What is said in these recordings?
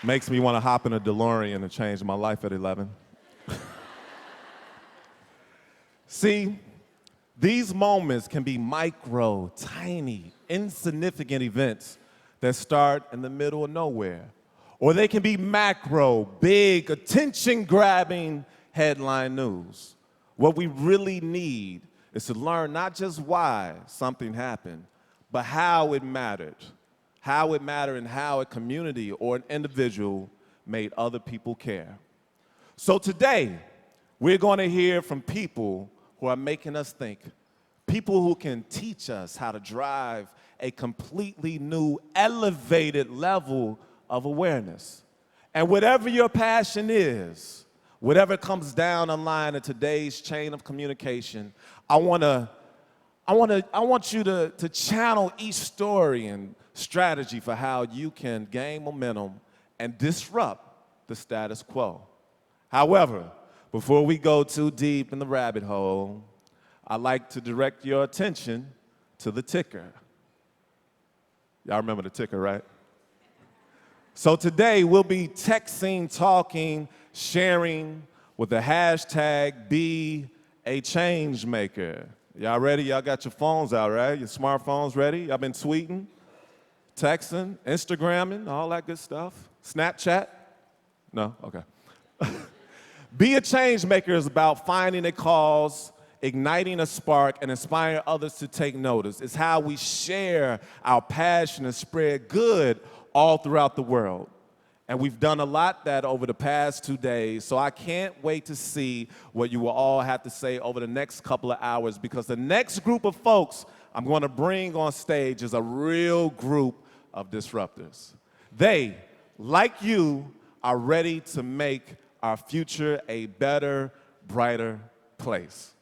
Makes me want to hop in a DeLorean and change my life at 11. See, these moments can be micro, tiny, insignificant events that start in the middle of nowhere. Or they can be macro, big, attention-grabbing headline news. What we really need is to learn not just why something happened, but how it mattered. How it mattered and how a community or an individual made other people care. So today, we're going to hear from people who are making us think, people who can teach us how to drive a completely new, elevated level of awareness. And whatever your passion is, whatever comes down the line in today's chain of communication, I want you to channel each story and strategy for how you can gain momentum and disrupt the status quo. However, before we go too deep in the rabbit hole, I'd like to direct your attention to the ticker. Y'all remember the ticker, right? So today we'll be texting, talking, sharing with the hashtag Be a Changemaker. Y'all ready? Y'all got your phones out, right? Your smartphones ready? Y'all been tweeting, texting, Instagramming, all that good stuff? Snapchat? No? Okay. Be a Changemaker is about finding a cause, igniting a spark, and inspiring others to take notice. It's how we share our passion and spread good all throughout the world. And we've done a lot that over the past 2 days, so I can't wait to see what you will all have to say over the next couple of hours, because the next group of folks I'm going to bring on stage is a real group of disruptors. They, like you, are ready to make our future a better, brighter place.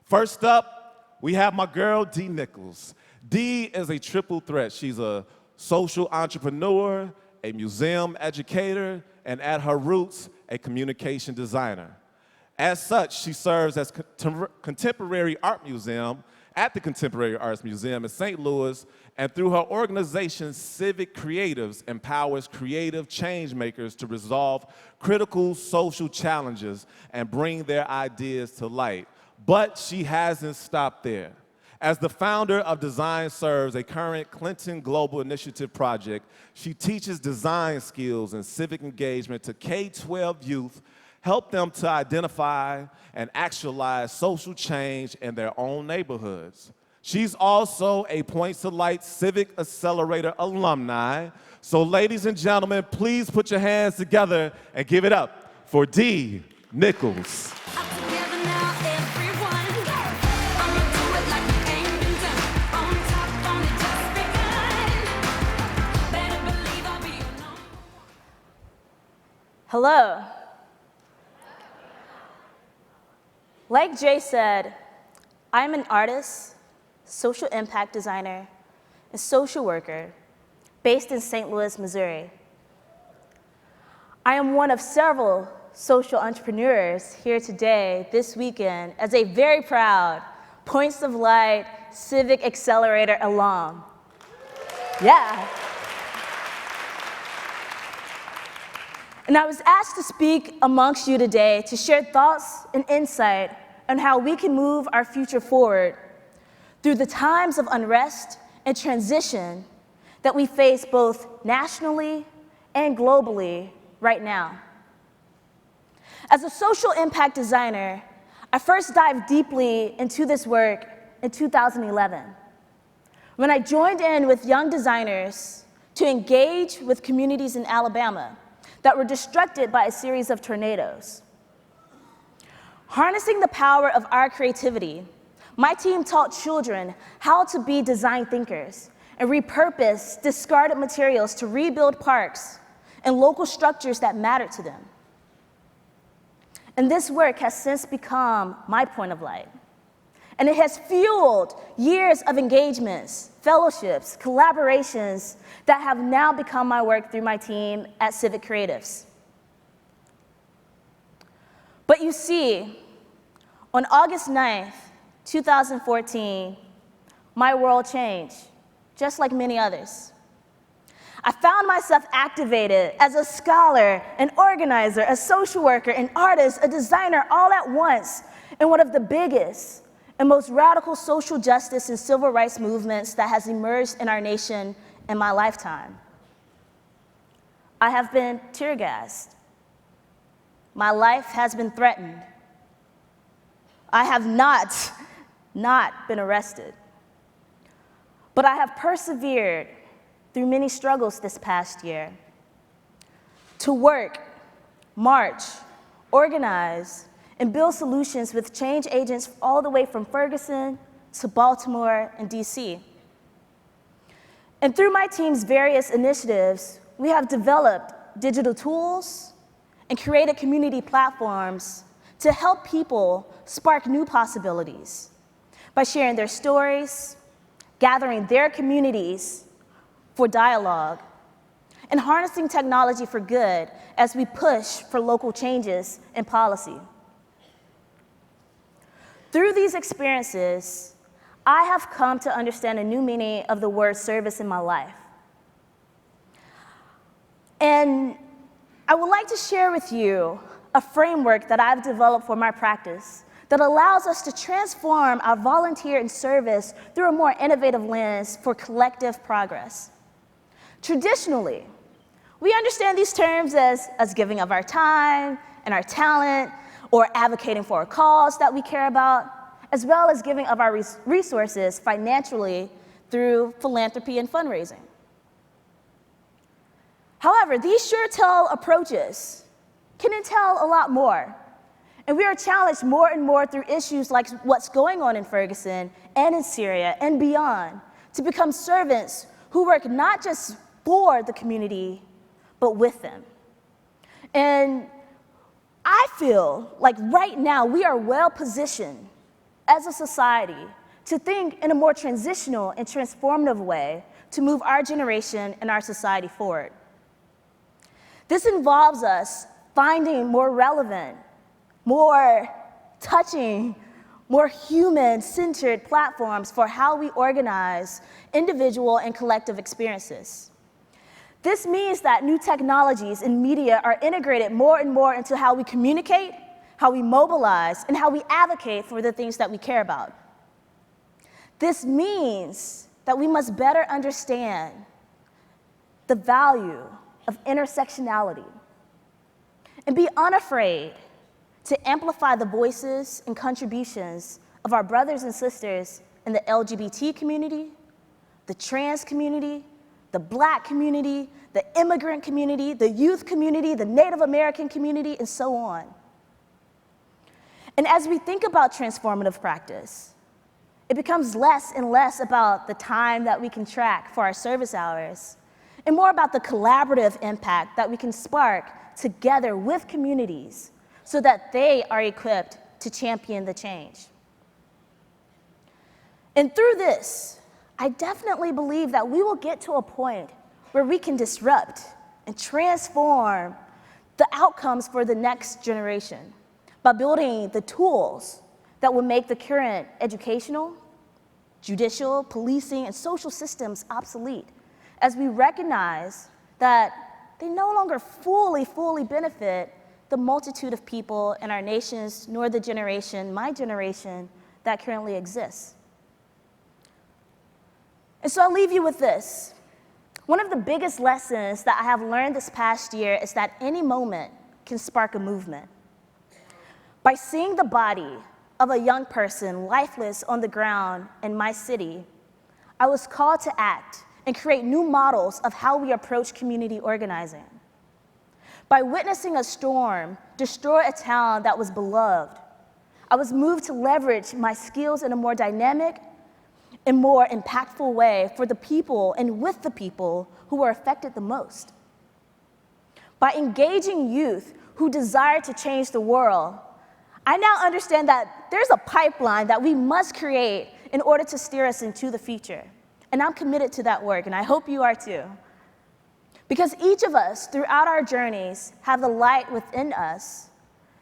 First up, we have my girl, D. Nichols. D is a triple threat. She's a social entrepreneur, a museum educator, and at her roots, a communication designer. As such, she serves as Contemporary Art Museum at the Contemporary Arts Museum in St. Louis, and through her organization, Civic Creatives empowers creative change makers to resolve critical social challenges and bring their ideas to light. But she hasn't stopped there. As the founder of Design Serves, a current Clinton Global Initiative project, she teaches design skills and civic engagement to K-12 youth, help them to identify and actualize social change in their own neighborhoods. She's also a Points to Light Civic Accelerator alumni. So ladies and gentlemen, please put your hands together and give it up for D. Nichols. Hello. Like Jay said, I'm an artist, social impact designer, and social worker based in St. Louis, Missouri. I am one of several social entrepreneurs here today, this weekend, as a very proud Points of Light Civic Accelerator alum. Yeah. And I was asked to speak amongst you today to share thoughts and insight on how we can move our future forward through the times of unrest and transition that we face both nationally and globally right now. As a social impact designer, I first dived deeply into this work in 2011, when I joined in with young designers to engage with communities in Alabama that were destructed by a series of tornadoes. Harnessing the power of our creativity, my team taught children how to be design thinkers and repurpose discarded materials to rebuild parks and local structures that mattered to them. And this work has since become my point of light. And it has fueled years of engagements, fellowships, collaborations that have now become my work through my team at Civic Creatives. But you see, on August 9th, 2014, my world changed, just like many others. I found myself activated as a scholar, an organizer, a social worker, an artist, a designer, all at once in one of the biggest and most radical social justice and civil rights movements that has emerged in our nation in my lifetime. I have been tear gassed. My life has been threatened. I have not been arrested. But I have persevered through many struggles this past year to work, march, organize, and build solutions with change agents all the way from Ferguson to Baltimore and DC. And through my team's various initiatives, we have developed digital tools and created community platforms to help people spark new possibilities by sharing their stories, gathering their communities for dialogue, and harnessing technology for good as we push for local changes in policy. Through these experiences, I have come to understand a new meaning of the word service in my life. And I would like to share with you a framework that I've developed for my practice that allows us to transform our volunteer and service through a more innovative lens for collective progress. Traditionally, we understand these terms as giving of our time and our talent, or advocating for a cause that we care about, as well as giving of our resources financially through philanthropy and fundraising. However, these sure-tell approaches can entail a lot more. And we are challenged more and more through issues like what's going on in Ferguson and in Syria and beyond to become servants who work not just for the community, but with them. And I feel like right now we are well positioned as a society to think in a more transitional and transformative way to move our generation and our society forward. This involves us finding more relevant, more touching, more human-centered platforms for how we organize individual and collective experiences. This means that new technologies and media are integrated more and more into how we communicate, how we mobilize, and how we advocate for the things that we care about. This means that we must better understand the value of intersectionality and be unafraid to amplify the voices and contributions of our brothers and sisters in the LGBT community, the trans community, the Black community, the immigrant community, the youth community, the Native American community, and so on. And as we think about transformative practice, it becomes less and less about the time that we can track for our service hours, and more about the collaborative impact that we can spark together with communities so that they are equipped to champion the change. And through this, I definitely believe that we will get to a point where we can disrupt and transform the outcomes for the next generation by building the tools that will make the current educational, judicial, policing, and social systems obsolete, as we recognize that they no longer fully benefit the multitude of people in our nations, nor the generation, my generation, that currently exists. And so I'll leave you with this. One of the biggest lessons that I have learned this past year is that any moment can spark a movement. By seeing the body of a young person lifeless on the ground in my city, I was called to act and create new models of how we approach community organizing. By witnessing a storm destroy a town that was beloved, I was moved to leverage my skills in a more dynamic and more impactful way for the people and with the people who were affected the most. By engaging youth who desire to change the world, I now understand that there's a pipeline that we must create in order to steer us into the future. And I'm committed to that work, and I hope you are too. Because each of us, throughout our journeys, have the light within us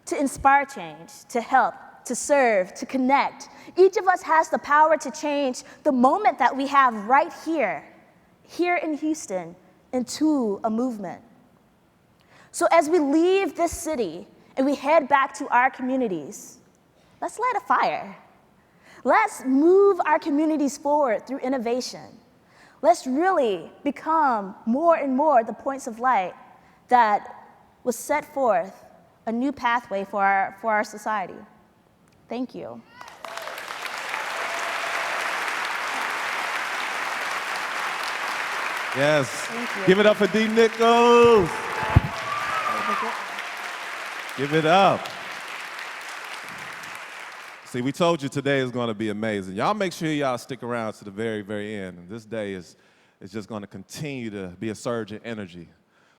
to inspire change, to help, to serve, to connect. Each of us has the power to change the moment that we have right here in Houston, into a movement. So as we leave this city and we head back to our communities, let's light a fire. Let's move our communities forward through innovation. Let's really become more and more the points of light that will set forth a new pathway for our society. Thank you. Yes. Thank you. Give it up for D. Nichols. Give it up. See, we told you today is going to be amazing. Y'all make sure y'all stick around to the very, very end. And this day is just going to continue to be a surge in energy.